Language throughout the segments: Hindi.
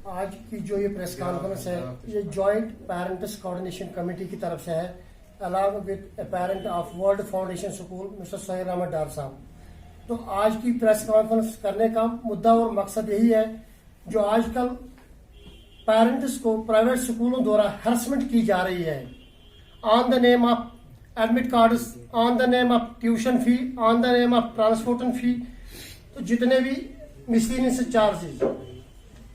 आज की जो ये प्रेस कॉन्फ्रेंस है ये जॉइंट पेरेंट्स कोऑर्डिनेशन कमेटी की तरफ से है along with a parent of world foundation school mister Sohail Ahmad Dar sahab. तो आज की प्रेस कॉन्फ्रेंस करने का मुद्दा और मकसद यही है जो आजकल पेरेंट्स को प्राइवेट स्कूलों द्वारा हैरेसमेंट की जा रही है on the name of admit cards, on the name of tuition fee, on the name of transportation fee, तो जितने भी मिसलेनियस चार्जेस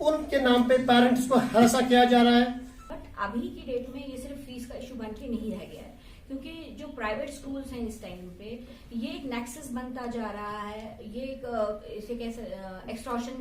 उनके नाम पे पेरेंट्स को हरासा किया जा रहा है। बट अभी की डेट में ये सिर्फ फीस का इशू बन के नहीं रह गया है, क्योंकि जो प्राइवेट स्कूल्स हैं इस टाइम पे ये एक नेक्सस बनता जा रहा है। ये एक इसे कैसे एक्सटॉर्शन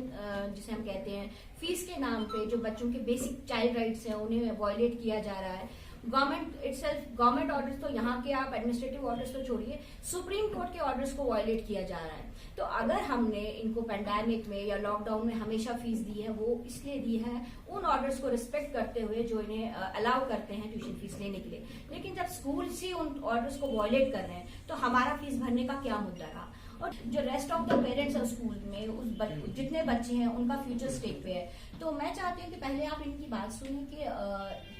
जिसे हम कहते हैं, फीस के नाम पे जो बच्चों के बेसिक चाइल्ड राइट्स हैं उन्हें वॉयलेट किया जा रहा है। गवर्नमेंट ऑर्डर्स तो यहाँ के आप एडमिनिस्ट्रेटिव ऑर्डर्स तो छोड़िए, सुप्रीम कोर्ट के ऑर्डर्स को वॉयलेट किया जा रहा है। तो अगर हमने इनको पैंडेमिक में या लॉकडाउन में हमेशा फीस दी है वो इसलिए दी है उन ऑर्डर्स को रिस्पेक्ट करते हुए जो इन्हें अलाउ करते हैं ट्यूशन फीस लेने के लिए। लेकिन जब स्कूल ही उन ऑर्डर्स को वॉयलेट कर रहे हैं तो हमारा फीस भरने का क्या मुद्दा रहा। और जो रेस्ट ऑफ द पेरेंट्स हैं स्कूल में जितने बच्चे हैं उनका फ्यूचर स्टेक पे है। तो मैं चाहती हूँ कि पहले आप इनकी बात सुनिए कि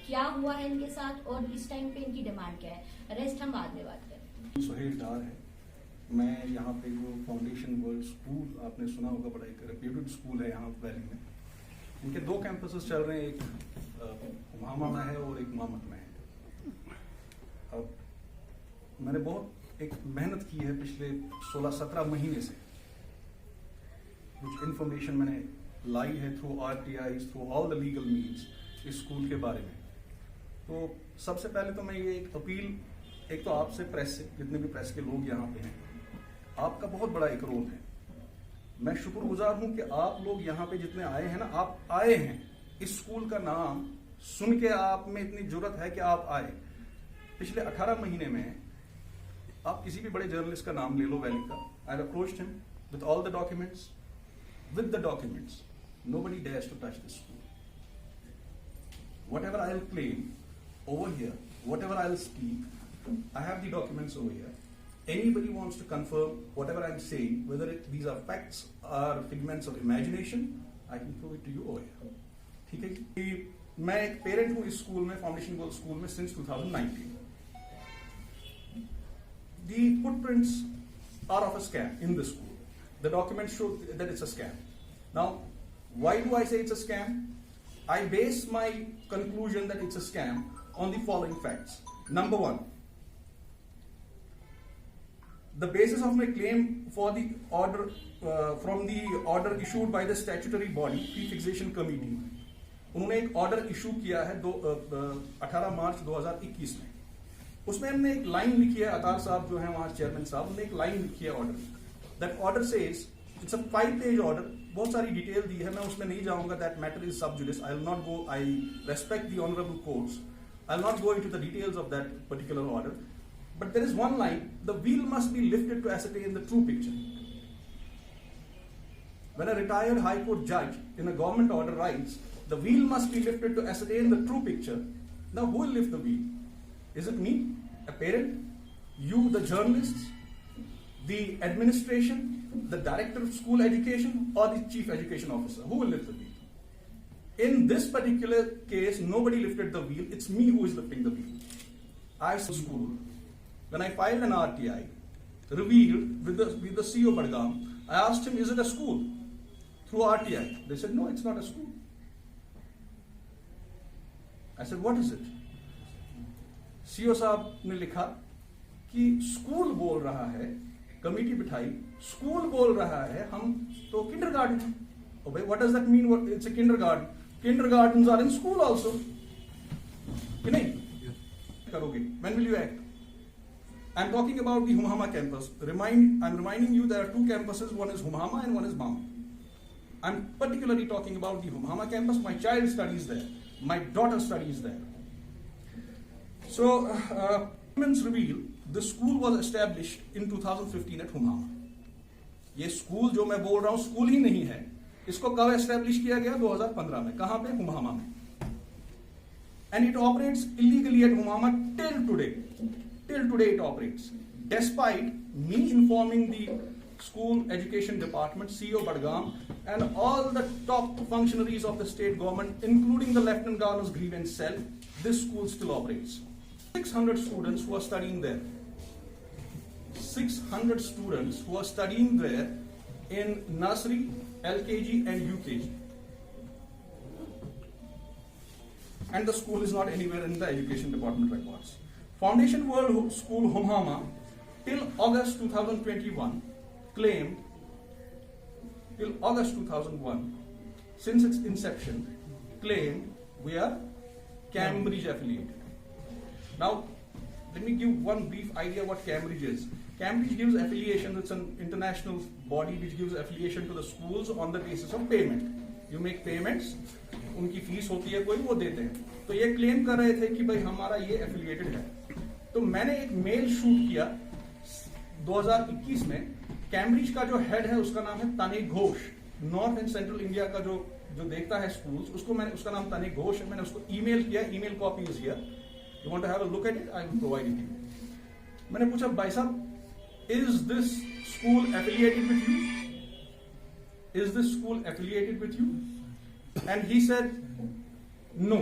क्या हुआ है इनके साथ और इस टाइम पे इनकी डिमांड क्या है, रेस्ट हम बाद में बात करें। सोहेल डार है, मैं यहाँ पे जो फाउंडेशन वर्ल्ड स्कूल आपने सुना होगा, बड़ा एक रेप्यूटेड स्कूल है यहाँ वैली में। इनके दो कैंपसेस चल रहे हैं, एक हुमामा में है और एक मामट में है। अब मैंने बहुत एक मेहनत की है पिछले 16-17 महीने से, कुछ इंफॉर्मेशन मैंने लाई है through RTI, through all the legal means इस स्कूल के बारे में। तो सबसे पहले तो मैं ये एक अपील, एक तो आपसे प्रेस से, जितने भी प्रेस के लोग यहाँ पे हैं, आपका बहुत बड़ा एक रोल है। मैं शुक्रगुजार हूं कि आप लोग यहाँ पे जितने आए हैं ना, आप आए हैं, इस स्कूल का नाम सुन के आप में इतनी जुर्रत है कि आप आए। पिछले 18 महीने में आप किसी भी बड़े जर्नलिस्ट का नाम ले लो वैली का, I have approached him with all the documents, with the documents, nobody dares to touch this school. Whatever I'll claim over here, whatever I'll speak, I have the documents over here. Anybody wants to confirm whatever I'm saying, whether these are facts or figments of imagination, I can prove it to you over here. ठीक है जी? मैं एक पेरेंट हूँ इस स्कूल में, फाउंडेशन वर्ल्ड स्कूल में, since 2019. The footprints are of a scam in the school. The documents show that it's a scam. Now, why do I say it's a scam? I base my conclusion that it's a scam on the following facts. Number one, the basis of my claim for the order from the order issued by the statutory body, Fee Fixation Committee, उन्होंने एक ऑर्डर इशू किया है 18 मार्च 2021 में। उसमें हमने एक लाइन लिखी है, अतार साहब जो हैं वहां चेयरमैन साहब, उन्होंने एक लाइन लिखी है order. That order says, it's a 5-page order, बहुत सारी डिटेल दी है, मैं उसमें नहीं जाऊंगा। That matter is sub judice, I will not go, I respect the honourable courts, I will not go into the details of that particular order, but there is one line, the veil must be lifted to ascertain the true picture. When a retired high court judge in a government order writes, the wheel must be lifted to ascertain the true picture, now who will lift the wheel? Is it me, a parent, you, the journalists, the administration, the director of school education, or the chief education officer? Who will lift the wheel? In this particular case, nobody lifted the wheel. It's me who is lifting the wheel. I saw school. When I filed an RTI, revealed with the CEO Badgam, I asked him, is it a school? Through RTI. They said, no, it's not a school. I said, what is it? CEO साहब ने लिखा कि स्कूल बोल रहा है, कमेटी बिठाई, स्कूल बोल रहा है, हम तो kindergarten. Oh, wait, what does that mean? It's a kindergarten. Kindergartens are in school also. कि नहीं? करोगे? When will you act? I'm talking about the Humhama campus. I'm reminding you there are two campuses. One is Humhama and one is Mama. I'm particularly talking about the Humhama campus. My child studies there. My daughter studies there. So, documents reveal the school was established in 2015 at Humhama. ये स्कूल जो मैं बोल रहा हूँ स्कूल ही नहीं है, इसको कब एस्टेब्लिश किया गया? 2015 में। कहाँ पे? हुमामा में। And it operates illegally at Humama till today. Till today it operates. Despite me informing the School Education Department, CEO Badgam, and all the top functionaries of the state government, including the Lieutenant Governor's grievance cell, this school still operates. 600 students who are studying there. 600 students who are studying there in nursery, LKG and UKG. And the school is not anywhere in the education department records. Foundation World School Humhama till August 2021 claimed, till August 2001, since its inception, claimed we are Cambridge affiliated. Now, let me give one brief idea what Cambridge is. Cambridge gives affiliation, it's an international body which gives affiliation to the schools on the basis of payment. You make payments, उनकी फीस होती है कोई, वो देते हैं. तो ये क्लेम कर रहे थे कि भाई हमारा ये एफिलिएटेड है. तो मैंने एक मेल शूट किया 2021 में. कैम्ब्रिज का जो हेड है उसका नाम है तनिक Ghosh. North and central India का जो देखता है स्कूल्स, उसका नाम तनिक घोष है. मैंने उसको ईमेल किया, email copy is here. You want to have a look at it, I will provide it you. मैंने पूछा भाई साहब, is this school affiliated with you? Is this school affiliated with you? And he said, no,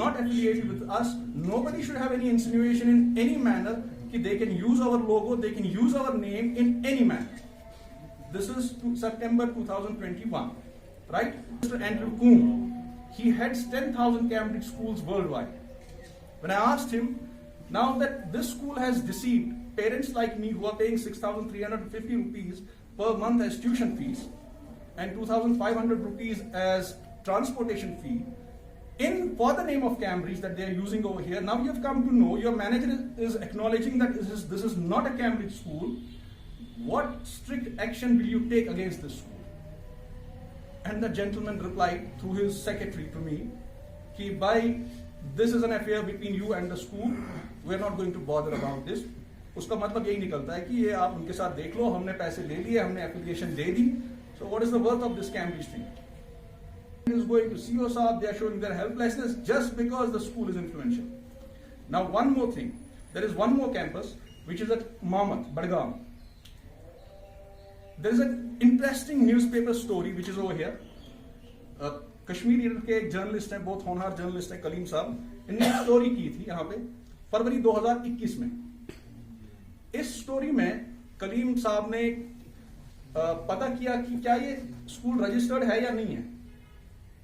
not affiliated with us. Nobody should have any insinuation in any manner that they can use our logo, they can use our name in any manner. This is September 2021, right? Mr. Andrew Kuhn, he heads 10,000 Cambridge schools worldwide. When I asked him, now that this school has deceived parents like me who are paying 6,350 rupees per month as tuition fees, and 2,500 rupees as transportation fee for the name of Cambridge that they are using over here. Now you have come to know, your manager is acknowledging that this is not a Cambridge school. What strict action will you take against this school? And the gentleman replied through his secretary to me, कि भाई, this is an affair between you and the school. We are not going to bother about this. उसका मतलब यही निकलता है कि ये आप उनके साथ देख लो, हमने पैसे ले लिए, हमने application they the. So what is the worth of this Cambridge thing? It is going to CEO Saab, they are showing their helplessness just because the school is influential. Now one more thing, there is one more campus which is at Mamat, Badgam. There is an interesting newspaper story which is over here. Kashmir के एक जर्नलिस्ट हैं, बहुत होनहार जर्नलिस्ट हैं, कलीम साहब. इन्होंने एक स्टोरी की थी यहाँ पे फरवरी 2021 में. इस स्टोरी में कलीम साहब ने पता किया कि क्या ये स्कूल रजिस्टर्ड है या नहीं है.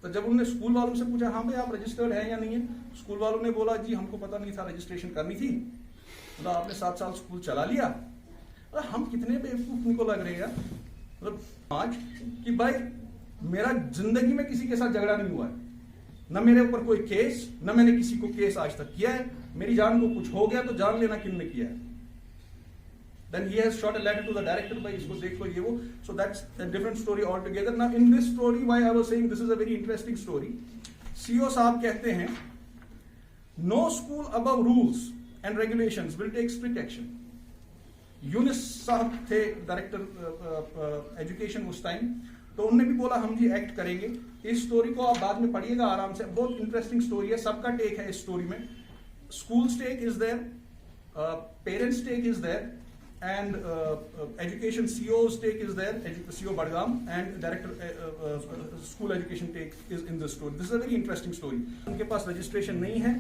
तो जब उन्होंने स्कूल वालों से पूछा, हाँ भाई आप रजिस्टर्ड है या नहीं है, स्कूल वालों ने बोला जी हमको पता नहीं था, रजिस्ट्रेशन करनी थी. मतलब आपने 7 साल स्कूल चला लिया. हम कितने बेवकूफ उनको लग रहे हैं मतलब आज कि भाई मेरा जिंदगी में किसी के साथ झगड़ा नहीं हुआ है, न मेरे ऊपर कोई केस, न मैंने किसी को केस आज तक किया है. मेरी जान को कुछ हो गया तो जान लेना किसने किया है. Then he has shot a letter to the director by isko dekh lo ye wo. So that's a different story altogether. Now in this story, why I was saying this is a very interesting story. CEO साहब कहते हैं, no school above rules and regulations will take strict action. Younis साहब थे डायरेक्टर एजुकेशन उस टाइम, तो उन्होंने भी बोला हम जी एक्ट करेंगे. इस स्टोरी को आप बाद में पढ़िएगा आराम से, बहुत इंटरेस्टिंग स्टोरी है. सबका टेक है इस स्टोरी में. School stake is there, parents stake is there, and education CEO's take is there, CEO Badgam, and director school education take is in this story. This is a very interesting story. उनके पास registration नहीं है,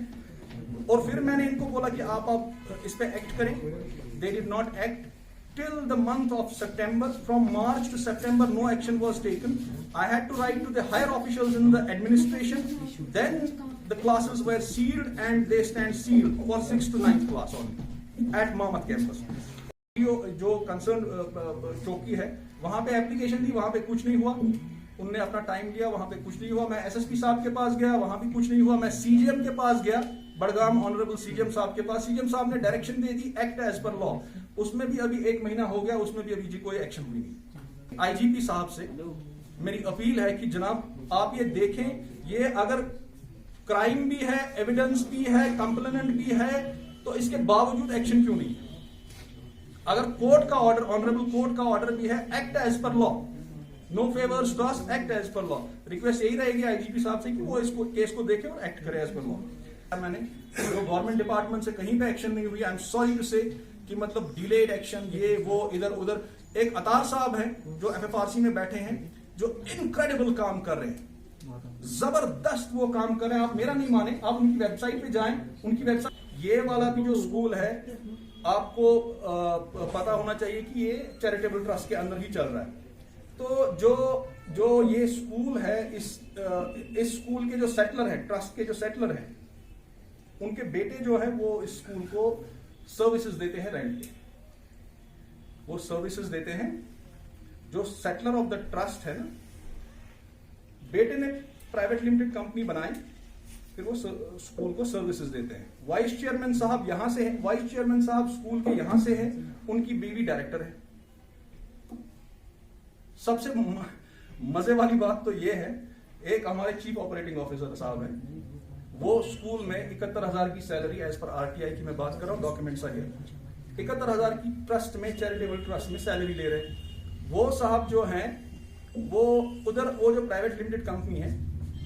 और फिर मैंने इनको बोला कि आप इस पे एक्ट करें. They did not act till the month of September. From March to September, no action was taken. I had to write to the higher officials in the administration. Then the classes were sealed, and they stand sealed for 6th to 9th class only at Mamat campus. जो कंसर्न चौकी है वहां पे एप्लीकेशन दी, वहां पे कुछ नहीं हुआ. उनने अपना टाइम लिया, वहां पे कुछ नहीं हुआ. मैं एसएसपी साहब के पास गया, वहां भी कुछ नहीं हुआ. मैं सीजीएम के पास गया, बड़गाम ऑनरेबल सीजीएम साहब के पास. सीजीएम साहब ने डायरेक्शन दे दी, एक्ट एज पर लॉ. उसमें भी अभी 1 महीना हो गया, उसमें भी अभी जी कोई एक्शन हुई नहीं. आईजीपी साहब से मेरी अपील है कि जनाब आप ये देखें, ये अगर क्राइम भी है, एविडेंस भी है, कंप्लेनेंट भी है, तो इसके बावजूद एक्शन क्यों नहीं है. अगर कोर्ट का ऑर्डर, ऑनरेबल कोर्ट का ऑर्डर भी है, act as per law, no favours to us, act as per law. Request यही रहेगी आईजीपी साहब से कि वो इसको केस को देखे और एक्ट करे एज पर लॉ. मैंने गवर्नमेंट डिपार्टमेंट से कहीं पे एक्शन नहीं हुई. आई एम सॉरी टू से कि मतलब डिलेड एक्शन, ये वो इधर उधर. एक अतार साहब हैं जो FFRC में बैठे हैं, जो इनक्रेडिबल काम कर रहे हैं, जबरदस्त वो काम कर रहे हैं। आप मेरा नहीं माने, आप उनकी वेबसाइट पे जाएं, उनकी वेबसाइट, ये वाला भी जो स्कूल है आपको पता होना चाहिए कि ये चैरिटेबल ट्रस्ट के अंदर ही चल रहा है। तो जो ये स्कूल है, इस स्कूल के जो सेटलर है, ट्रस्ट के जो सेटलर है, उनके बेटे जो है वो इस स्कूल को सर्विसेज देते हैं रेंट पे, वो सर्विसेज देते हैं। जो सेटलर ऑफ द ट्रस्ट है ना, बेटे ने प्राइवेट लिमिटेड कंपनी बनाई, फिर वो स्कूल को सर्विसेज देते हैं। वाइस चेयरमैन साहब यहां से हैं, वाइस चेयरमैन साहब स्कूल के यहां से हैं, उनकी बीवी डायरेक्टर है। सबसे मजे वाली बात तो ये है, एक हमारे चीफ ऑपरेटिंग ऑफिसर साहब हैं, वो स्कूल में 71,000 की सैलरी, एज पर RTI की मैं बात कर रहा हूं, डॉक्यूमेंट्स है, 71,000 की ट्रस्ट में, चैरिटेबल ट्रस्ट में सैलरी ले रहे। वो साहब जो हैं वो उधर, वो जो प्राइवेट लिमिटेड कंपनी है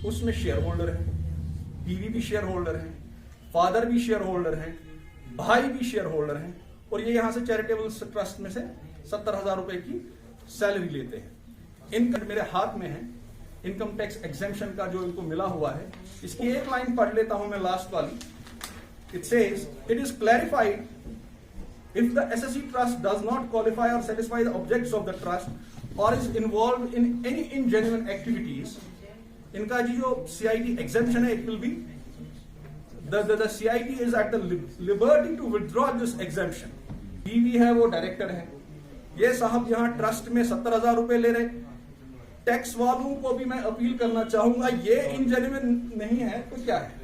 उसमें शेयर होल्डर है, बीवी भी शेयर होल्डर है, फादर भी शेयर होल्डर है, भाई भी शेयर होल्डर है, और ये यहां से चैरिटेबल ट्रस्ट में से 70,000 रुपए की सैलरी लेते हैं। इनकम मेरे हाथ में है, इनकम टैक्स एग्जेम्पशन का जो इनको मिला हुआ है, इसकी एक लाइन पढ़ लेता हूं मैं, लास्ट वाली। It says, it is clarified if the SSC trust does not qualify or satisfy the objects of the trust or is involved in any ingenuine activities, इनका जो CIT exemption है, it will be the CIT is at the liberty to withdraw this exemption. BV है वो डायरेक्टर है, ये साहब यहाँ ट्रस्ट में 70,000 रुपए ले रहे। टैक्स वालों को भी मैं अपील करना चाहूंगा, ये इनजेन्युइन नहीं है तो क्या है?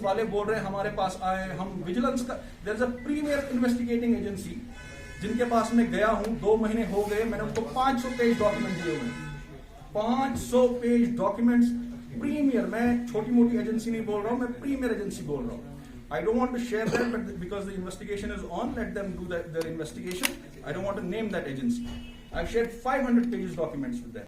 वाले बोल रहे हैं हमारे पास आए, हम विजिलेंस का, there is a premier investigating agency जिनके पास मैं गया हूं, 2 महीने हो गए, मैंने उनको 500 पेज डॉक्यूमेंट दिए हुए हैं, 500 पेज डॉक्यूमेंट्स। प्रीमियर, मैं छोटी मोटी एजेंसी नहीं बोल रहा हूं, मैं प्रीमियर एजेंसी बोल रहा हूं। I don't want to share that, but because the investigation is on, let them do their investigation. I don't want to name that agency. I've shared 500 pages documents with them.